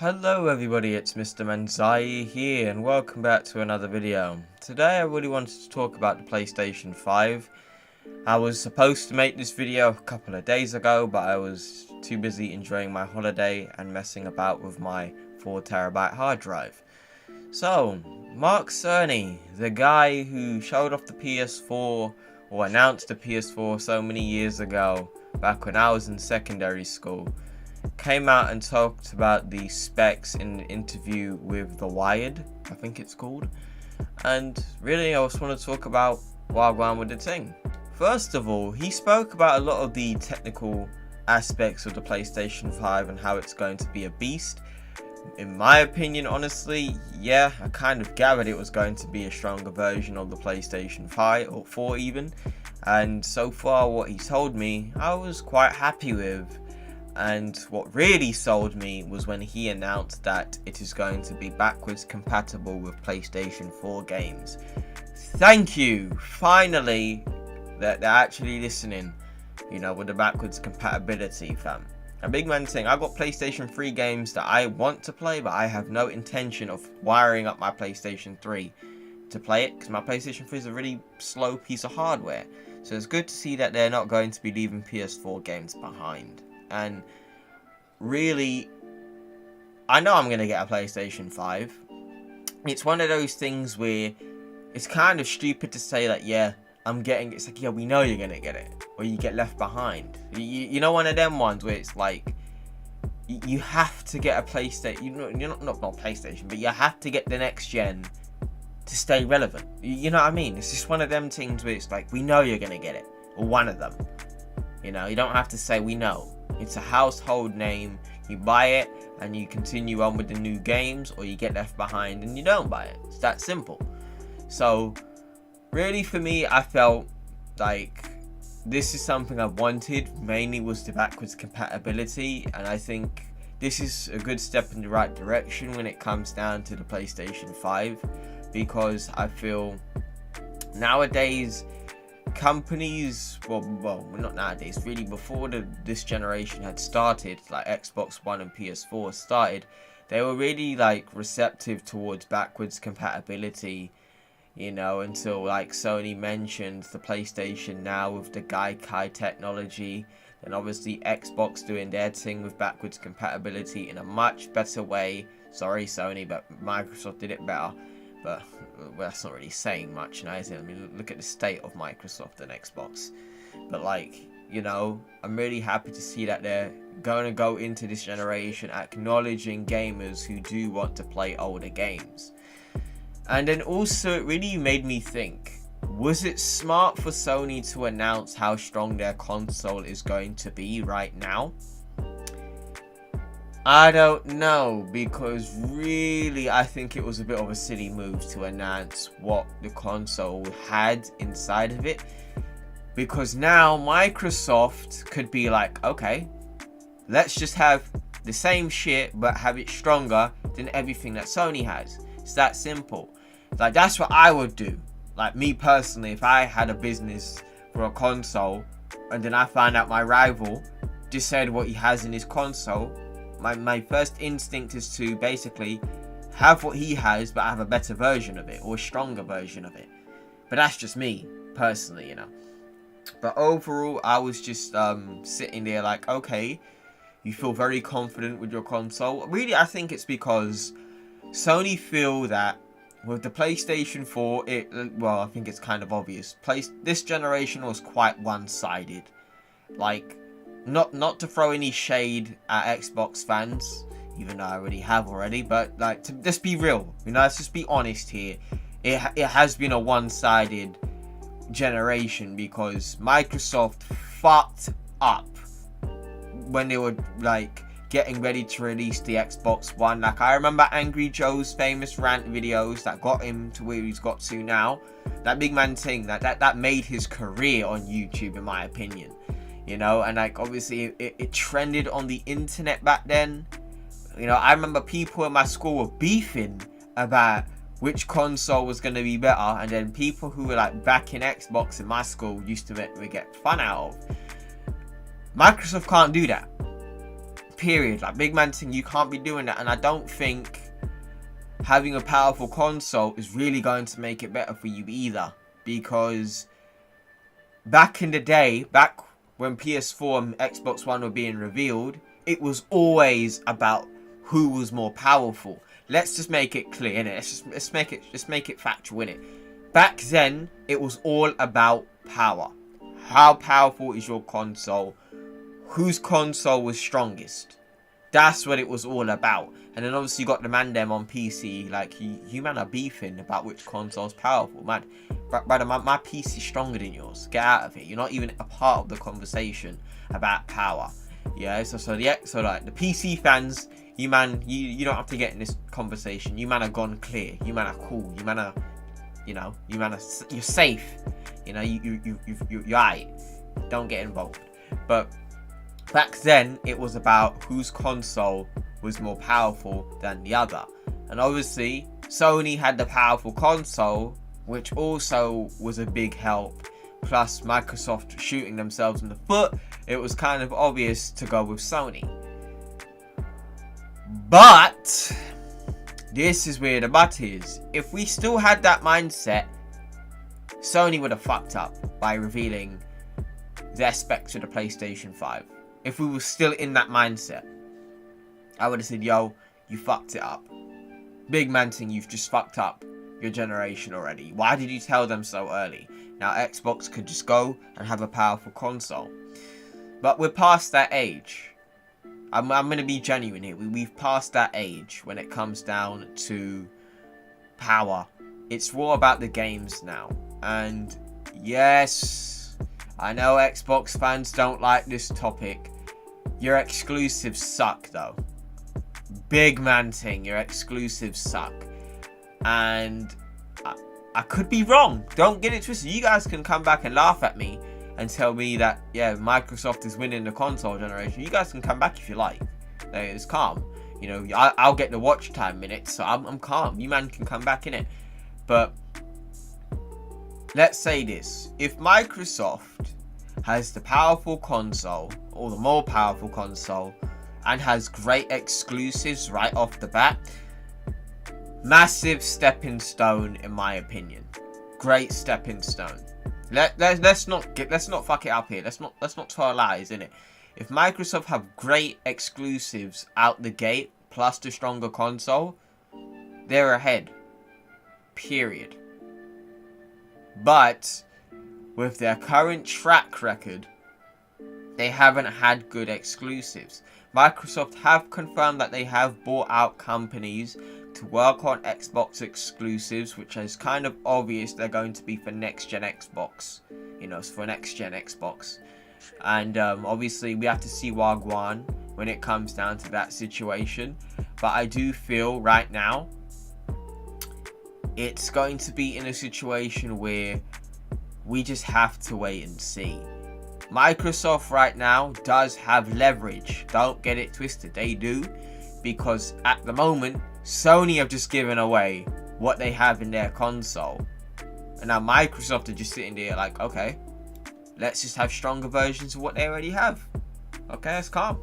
Hello everybody, it's Mr. Menziah here and welcome back to another video. Today I really wanted to talk about the PlayStation 5. I was supposed to make this video a couple of days ago, but I was too busy enjoying my holiday and messing about with my 4TB hard drive. So, Mark Cerny, the guy who showed off the PS4 or announced the PS4 so many years ago, back when I was in secondary school, came out and talked about the specs in an interview with The Wired, I think it's called. And really, I just want to talk about what I'm going with the thing. First of all, he spoke about a lot of the technical aspects of the PlayStation 5 and how it's going to be a beast. In my opinion, honestly, yeah, I kind of gathered it was going to be a stronger version of the PlayStation 5 or 4 even. And so far, what he told me, I was quite happy with. And what really sold me was when he announced that it is going to be backwards compatible with PlayStation 4 games. Thank you! Finally, that they're actually listening, you know, with the backwards compatibility, fam. A big man thing, I got PlayStation 3 games that I want to play, but I have no intention of wiring up my PlayStation 3 to play it, because my PlayStation 3 is a really slow piece of hardware. So it's good to see that they're not going to be leaving PS4 games behind. And really, I know I'm going to get a PlayStation 5. It's one of those things where it's kind of stupid to say that, yeah, I'm getting it. It's like, yeah, we know you're going to get it. Or you get left behind. You know, one of them ones where it's like, you have to get a PlayStation. You're not PlayStation, but you have to get the next gen to stay relevant. You know what I mean? It's just one of them things where it's like, we know you're going to get it. Or one of them. You know, you don't have to say we know. It's a household name. You buy it and you continue on with the new games, or you get left behind and you don't buy it. It's that simple. So really, for me, I felt like this is something I wanted, mainly was the backwards compatibility, and I think this is a good step in the right direction when it comes down to the PlayStation 5, because I feel nowadays companies, well, not nowadays, really before this generation had started, like Xbox One and PS4 started, they were really like receptive towards backwards compatibility, you know, until like Sony mentioned the PlayStation Now with the Gaikai technology, and obviously Xbox doing their thing with backwards compatibility in a much better way. Sorry Sony, but Microsoft did it better. But well, that's not really saying much now, is it? I mean, look at the state of Microsoft and Xbox. But like, you know, I'm really happy to see that they're going to go into this generation acknowledging gamers who do want to play older games. And then also, it really made me think, was it smart for Sony to announce how strong their console is going to be right now? I don't know, because really I think it was a bit of a silly move to announce what the console had inside of it, because now Microsoft could be like, okay, let's just have the same shit but have it stronger than everything that Sony has. It's that simple. Like, that's what I would do. Like, me personally, if I had a business for a console and then I found out my rival just said what he has in his console, my first instinct is to basically have what he has but have a better version of it, or a stronger version of it. But that's just me personally, you know. But overall, I was just sitting there like, okay, you feel very confident with your console. Really, I think it's because Sony feel that with the PlayStation 4, well, I think it's kind of obvious. This generation was quite one-sided. Like, not to throw any shade at Xbox fans, even though I already have already, but like, to just be real, you know, let's just be honest here. It has been a one-sided generation because Microsoft fucked up when they were like getting ready to release the Xbox One. Like, I remember Angry Joe's famous rant videos that got him to where he's got to now. That big man thing that made his career on YouTube, in my opinion. You know, and like, obviously it trended on the internet back then. You know, I remember people in my school were beefing about which console was going to be better, and then people who were like backing Xbox in my school used to get fun out of. Microsoft can't do that. period. Like, big man thing, you can't be doing that. And I don't think having a powerful console is really going to make it better for you either. Because back in the day, back when PS4 and Xbox One were being revealed, it was always about who was more powerful. Let's just make it clear, innit? Let's make it factual, innit? Back then, it was all about power. How powerful is your console? Whose console was strongest? That's what it was all about. And then obviously you got the man them on PC, like you man are beefing about which console's powerful. Man, brother, my PC's stronger than yours. Get out of it. You're not even a part of the conversation about power. Yeah, so like the PC fans, you man, you don't have to get in this conversation. You man are gone clear. You man are cool. You man are, you're safe. You know, you're alright. Don't get involved. But back then, it was about whose console was more powerful than the other. And obviously, Sony had the powerful console, which also was a big help. Plus, Microsoft shooting themselves in the foot, it was kind of obvious to go with Sony. But this is where the but is. If we still had that mindset, Sony would have fucked up by revealing their specs to the PlayStation 5. If we were still in that mindset, I would have said, yo, you fucked it up. Big man thing, you've just fucked up your generation already. Why did you tell them so early? Now Xbox could just go and have a powerful console. But we're past that age. I'm going to be genuine here. We've passed that age when it comes down to power. It's all about the games now. And yes, I know Xbox fans don't like this topic. Your exclusives suck though. Big man thing, your exclusives suck. And I could be wrong. Don't get it twisted. You guys can come back and laugh at me and tell me that, yeah, Microsoft is winning the console generation. You guys can come back if you like. It's calm. You know, I'll get the watch time minutes, so I'm calm. You man can come back in it. But let's say this. If Microsoft has the powerful console, or the more powerful console, and has great exclusives right off the bat, massive stepping stone in my opinion. Great stepping stone. Let's not fuck it up here. Let's not tell lies, innit? If Microsoft have great exclusives out the gate plus the stronger console, they're ahead. Period. But with their current track record, they haven't had good exclusives. Microsoft have confirmed that they have bought out companies to work on Xbox exclusives, which is kind of obvious they're going to be for next gen Xbox. You know, it's for next gen Xbox. And obviously we have to see Wagwan when it comes down to that situation. But I do feel right now it's going to be in a situation where we just have to wait and see. Microsoft right now does have leverage. Don't get it twisted. They do. Because at the moment, Sony have just given away what they have in their console. And now Microsoft are just sitting there like, okay, let's just have stronger versions of what they already have. Okay, that's calm.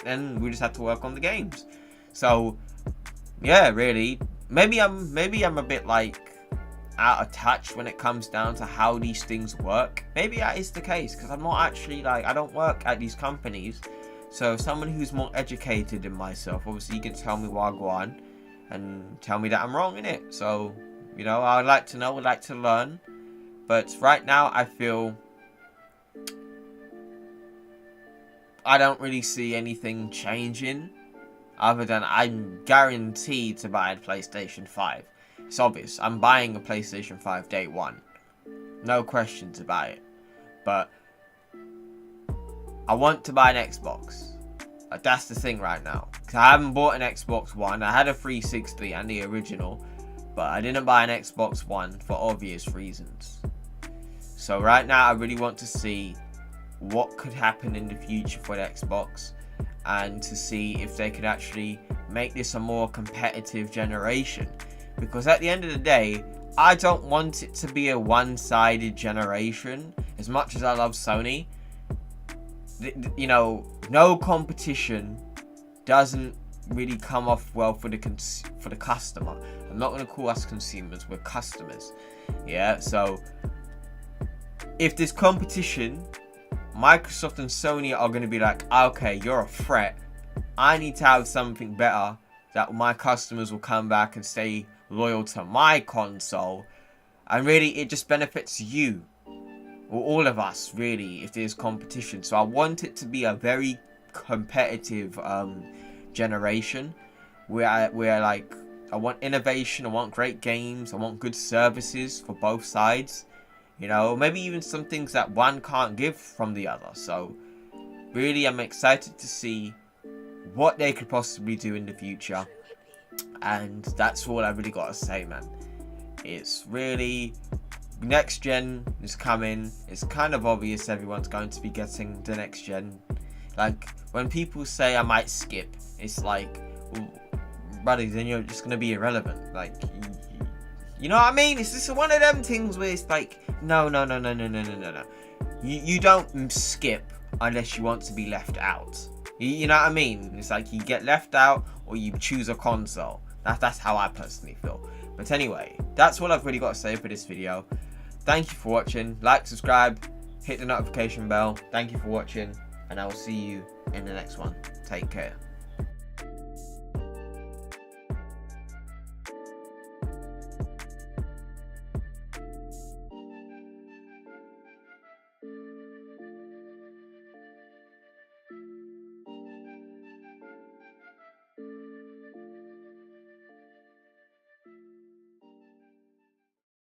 Then we just have to work on the games. So, yeah, really. Maybe I'm a bit like out of touch when it comes down to how these things work. Maybe that is the case, because I'm not actually like, I don't work at these companies. So someone who's more educated than myself, obviously you can tell me Wagwan and tell me that I'm wrong in it. So, you know, I'd like to know, I'd like to learn. But right now I feel I don't really see anything changing other than I'm guaranteed to buy a PlayStation 5. It's obvious. I'm buying a PlayStation 5 day one. No questions about it. But I want to buy an Xbox. That's the thing right now. Because I haven't bought an Xbox One. I had a 360 and the original. But I didn't buy an Xbox One for obvious reasons. So right now I really want to see what could happen in the future for the Xbox. And to see if they could actually make this a more competitive generation. Because at the end of the day, I don't want it to be a one-sided generation. As much as I love Sony, you know, no competition doesn't really come off well for the customer. I'm not going to call us consumers, we're customers. Yeah, so if there's competition, Microsoft and Sony are going to be like, okay, you're a threat, I need to have something better that my customers will come back and stay loyal to my console. And really, it just benefits you, or all of us, really, if there's competition. So I want it to be a very competitive generation, where like, I want innovation, I want great games, I want good services for both sides. You know, maybe even some things that one can't give from the other. So really, I'm excited to see what they could possibly do in the future. And that's all I really got to say, man. It's really, next gen is coming. It's kind of obvious everyone's going to be getting the next gen. Like, when people say I might skip, it's like, well, buddy, then you're just going to be irrelevant. Like, you know what I mean? It's just one of them things where it's like, no. You don't skip unless you want to be left out. You know what I mean? It's like you get left out or you choose a console. That's how I personally feel. But anyway, that's all I've really got to say for this video. Thank you for watching. Like, subscribe, hit the notification bell. Thank you for watching, and I will see you in the next one. Take care.